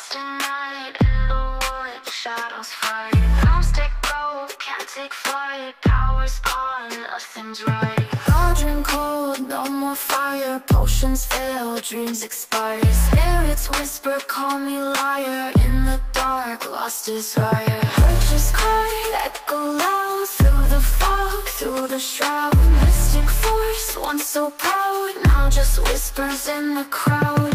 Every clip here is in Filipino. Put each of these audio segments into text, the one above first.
lost in night, in the wood, shadows fight. Arms take gold, can't take flight. Power's gone, nothing's right. Cauldron cold, no more fire. Potions fail, dreams expire. Spirits whisper, call me liar. In the dark, lost desire. Purchase cry, echo loud. Through the fog, through the shroud. Mystic force, once so proud, now just whispers in the crowd.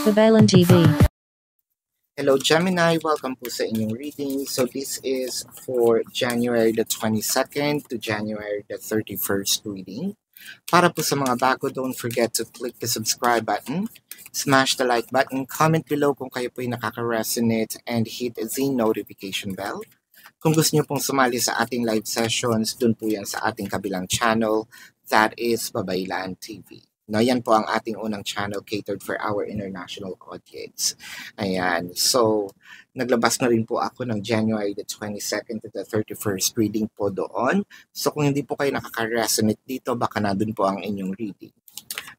Babalan TV. Hello Gemini, welcome po sa inyong reading. So this is for January the 22nd to January the 31st reading. Para po sa mga bago, don't forget to click the subscribe button, smash the like button, comment below kung kayo po yung nakaka-resonate, and hit the notification bell. Kung gusto niyo pong sumali sa ating live sessions, dun po yan sa ating kabilang channel, that is Babaylan TV. No, yan po ang ating unang channel catered for our international audience. Ayan. So, naglabas na rin po ako ng January the 22nd to the 31st reading po doon. So, kung hindi po kayo nakaka-resonate dito, baka nandun po ang inyong reading.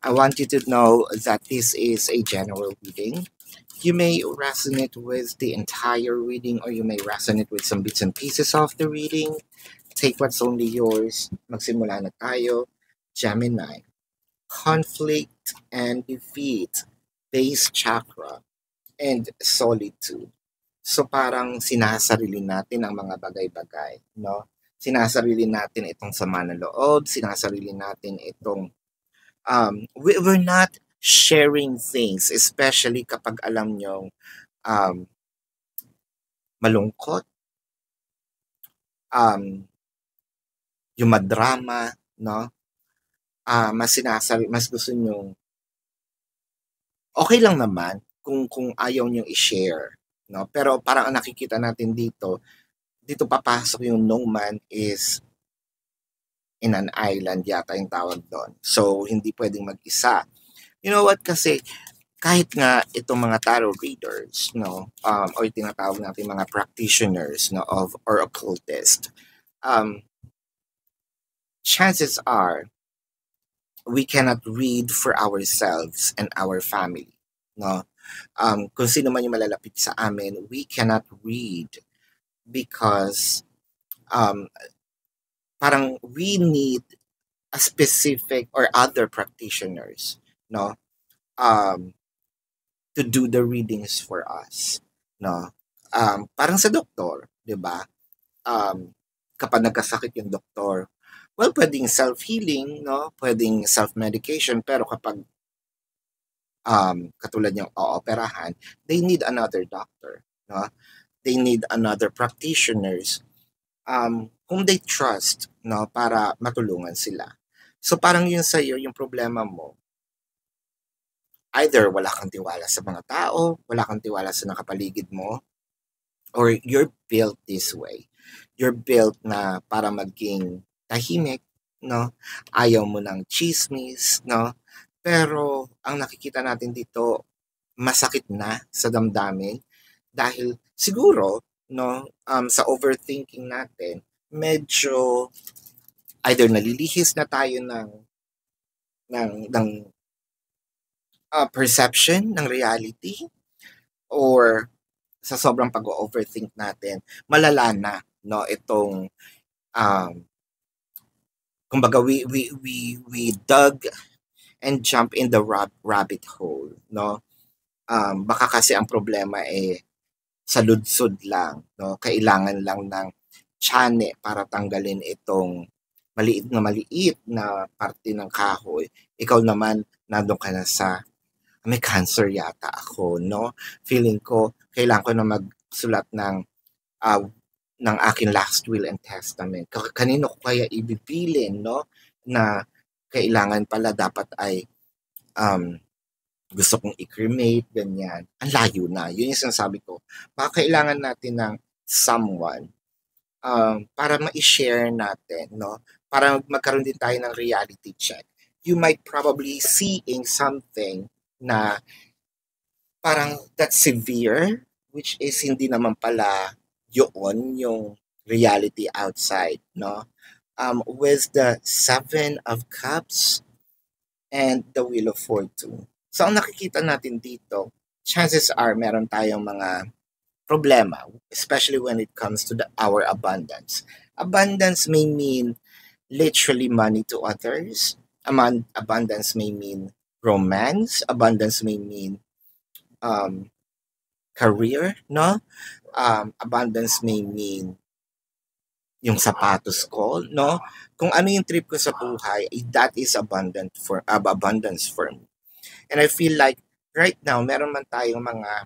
I want you to know that this is a general reading. You may resonate with the entire reading or you may resonate with some bits and pieces of the reading. Take what's only yours. Magsimula na tayo. Gemini. Conflict and defeat, base chakra, and solitude. So parang sinasarili natin ang mga bagay-bagay, no? Sinasarili natin itong sama ng loob, sinasarili natin itong we're not sharing things, especially kapag alam nyo malungkot, yung madrama, no? Mas gusto nyo, okay lang naman kung ayaw nyo i-share, no? Pero parang ang nakikita natin dito papasok yung no man is in an island yata yung tawag doon. So, hindi pwedeng mag-isa. You know what? Kasi kahit nga itong mga tarot readers, no, or tinatawag natin mga practitioners, no, or occultist, chances are we cannot read for ourselves and our family, no? Kung sino man yung malalapit sa amin, we cannot read because parang we need a specific or other practitioners, no? To do the readings for us, no? Parang sa doktor, 'di ba? Kapag nagkasakit yung doktor, well, pwedeng self-healing, no? Pwedeng self-medication, pero kapag katulad niyang ooperahan, they need another doctor, no? They need another practitioners whom they trust, no? Para matulungan sila. So parang yun sa'yo, yung problema mo, either wala kang tiwala sa mga tao, wala kang tiwala sa nakapaligid mo, or you're built this way. You're built na para maging tahimik, no? Ayaw mo ng chismis, no? Pero ang nakikita natin dito, masakit na sa damdamin dahil siguro, no, sa overthinking natin, medyo either nalilihis na tayo ng perception ng reality, or sa sobrang pag-overthink natin, malala na, no, itong kumbaga we dug and jump in the rabbit hole, no? Baka kasi ang problema sa ludsod lang, no? Kailangan lang ng tiyan para tanggalin itong maliit na parte ng kahoy. Ikaw naman, nandun ka na sa may cancer yata ako, no? Feeling ko, kailangan ko na magsulat ng aking last will and testament. Kanino ko kaya ibibilin, no? Na kailangan pala dapat ay gusto kong i-cremate, ganyan. Ang layo na. Yun yung sinasabi ko. Baka kailangan natin ng someone para ma-share natin, no? Para magkaroon din tayo ng reality check. You might probably seeing something na parang that's severe, which is hindi naman pala yun yung reality outside, no? with the Seven of Cups and the Wheel of Fortune. So ang nakikita natin dito, chances are meron tayong mga problema, especially when it comes to our abundance. Abundance may mean literally money to others. Abundance may mean romance. Abundance may mean um, career, no? Abundance may mean yung sapatos ko, no? Kung ano yung trip ko sa buhay, that is abundance for me. And I feel like right now, meron man tayong mga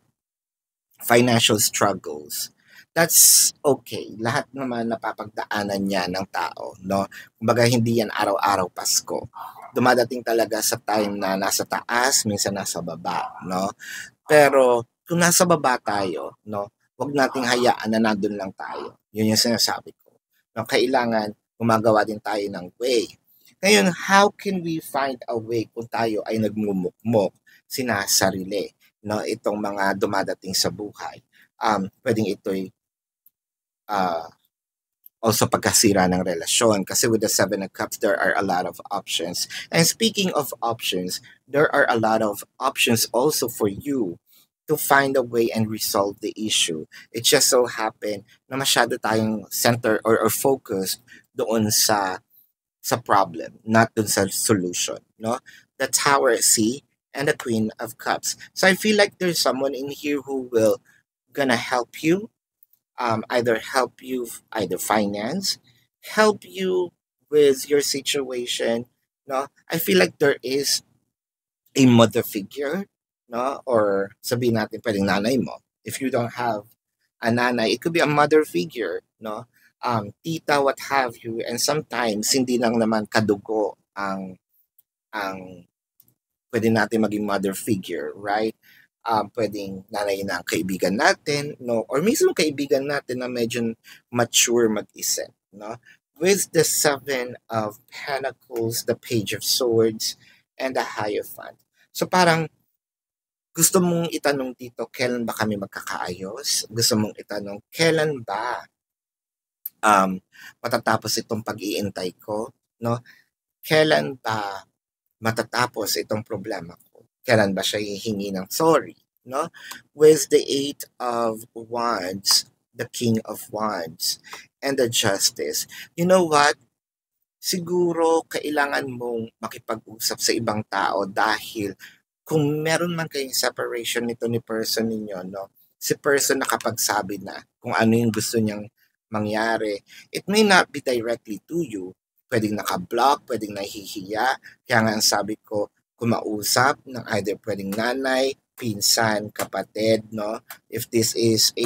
financial struggles. That's okay. Lahat naman napapagdaanan niya ng tao, no? Kumbaga hindi yan araw-araw Pasko. Dumadating talaga sa time na nasa taas, minsan nasa baba, no? Pero kung nasa baba tayo, no, wag nating hayaan na nandun lang tayo. Yun yung sinasabi ko. No, kailangan gumagawa din tayo ng way. Ngayon, how can we find a way kung tayo ay nagmumukmok, sinasarili, no, itong mga dumadating sa buhay? Pwedeng ito'y also pagkasira ng relasyon. Kasi with the Seven of Cups, there are a lot of options. And speaking of options, there are a lot of options also for you to find a way and resolve the issue. It just so happened na masyado tayong center or focused doon sa problem, not doon sa solution, no? The Tower C and the Queen of Cups. So I feel like there's someone in here who will gonna help you, either finance, help you with your situation, no? I feel like there is a mother figure, no? Or sabihin natin pwedeng nanay mo. If you don't have a nanay, it could be a mother figure, no? Tita, what have you. And sometimes, hindi lang naman kadugo ang pwede natin maging mother figure, right? Pwedeng nanay na kaibigan natin, no? Or mismo kaibigan natin na medyo mature mag-isip, no? With the Seven of Pentacles, the Page of Swords, and the Hierophant. So parang gusto mong itanong dito, kailan ba kami magkakaayos? Gusto mong itanong, kailan ba matatapos itong pag-iintay ko? No? Kailan ba matatapos itong problema ko? Kailan ba siya hihingi ng sorry? No? With the Eight of Wands, the King of Wands, and the Justice. You know what? Siguro kailangan mong makipag-usap sa ibang tao dahil kung meron man kayong separation nito ni person ninyo, no? Si person nakapagsabi na kung ano yung gusto niyang mangyari. It may not be directly to you. Pwedeng naka-block, pwedeng nahihiya. Kaya nga ang sabi ko, kumausap ng either pwedeng nanay, pinsan, kapatid, no? If this is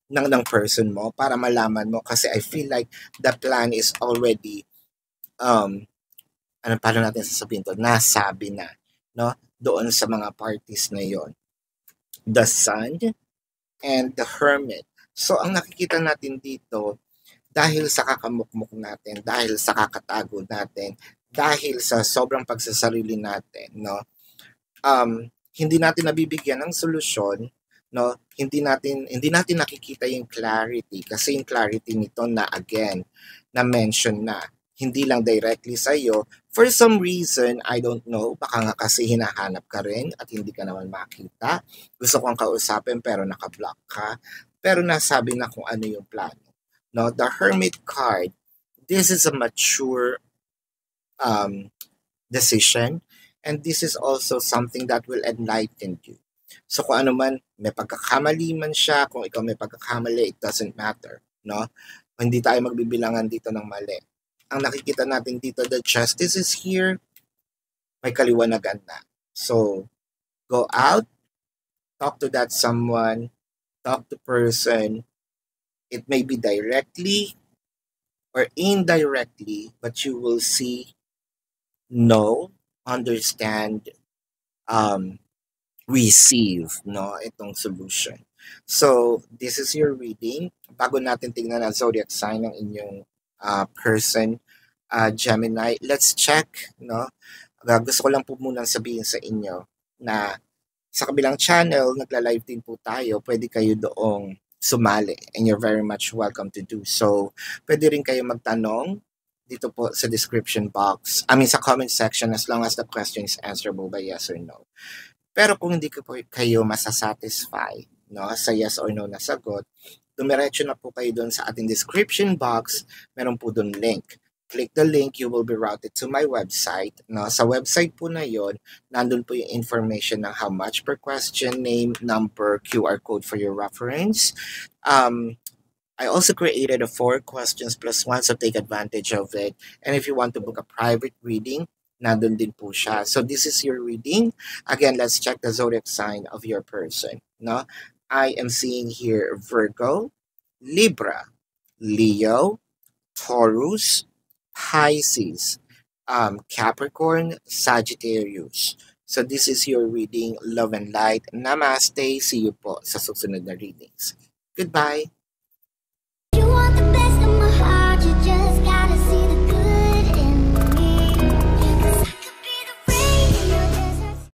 ng person mo, para malaman mo. Kasi I feel like the plan is already paano natin sasabihin to, nasabi na, no? Doon sa mga parties na yon. The Sun and the Hermit. So, ang nakikita natin dito, dahil sa kakamukmuk natin, dahil sa kakatago natin, dahil sa sobrang pagsasarili natin, no? Hindi natin nabibigyan ng solusyon, no? Hindi natin nakikita yung clarity kasi yung clarity nito na again na mention na hindi lang directly sa iyo. For some reason, I don't know, baka nga kasi hinahanap ka rin at hindi ka naman makita. Gusto kong kausapin pero naka-block ka. Pero nasabi na kung ano yung plano. No, the Hermit card, this is a mature decision, and this is also something that will enlighten you. So kung ano man, may pagkakamali man siya, kung ikaw may pagkakamali, it doesn't matter, no? Hindi tayo magbibilangan dito ng mali. Ang nakikita natin dito, the Justice is here, may kaliwanagan na. So, go out, talk to that someone, talk to person. It may be directly or indirectly, but you will see, know, understand, receive, no, itong solution. So, this is your reading. Bago natin tingnan ang zodiac sign ng inyong person, Gemini, let's check, no? Gusto ko lang po munang sabihin sa inyo na sa kabilang channel, nagla-live din po tayo, pwede kayo doong sumali and you're very much welcome to do so. Pwede rin kayo magtanong dito po sa description box. Sa comment section, as long as the question is answerable by yes or no. Pero kung hindi po kayo masasatisfy, no, sa yes or no na sagot, dumiretso na po kayo doon sa ating description box. Meron po doon link. Click the link, you will be routed to my website. No? Sa website po na yon, nandun po yung information ng how much per question, name, number, QR code for your reference. I also created a 4 questions plus 1, so take advantage of it. And if you want to book a private reading, nandun din po siya. So this is your reading. Again, let's check the zodiac sign of your person. No? I am seeing here Virgo, Libra, Leo, Taurus, Pisces, Capricorn, Sagittarius. So this is your reading. Love and light. Namaste. See you po sa susunod na readings. Goodbye. You want the best of my heart, you just